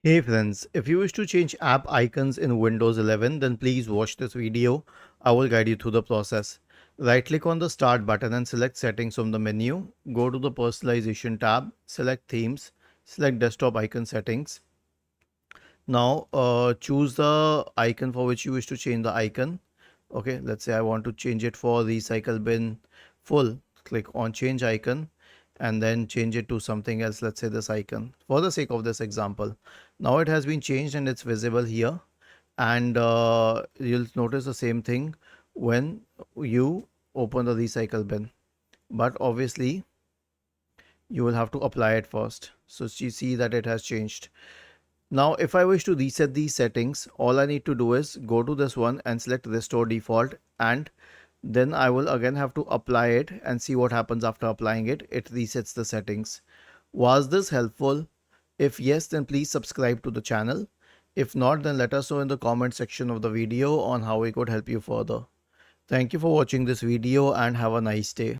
Hey friends, if you wish to change app icons in Windows 11, then please watch this video. I will guide you through the process. Right click on the start button and select settings from the menu. Go to the personalization tab, select themes, select desktop icon settings. Now choose the icon for which you wish to change the icon. Okay, let's say I want to change it for recycle bin full. Click on change icon and then change it to something else. Let's say this icon for the sake of this example. Now it has been changed and it's visible here. And you'll notice the same thing when you open the recycle bin. But obviously you will have to apply it first. So you see that it has changed. Now, if I wish to reset these settings, all I need to do is go to this one and select restore default, and then I will again have to apply it and see what happens after applying it. It resets the settings. Was this helpful? If yes, then please subscribe to the channel. If not, then let us know in the comment section of the video on how we could help you further. Thank you for watching this video and have a nice day.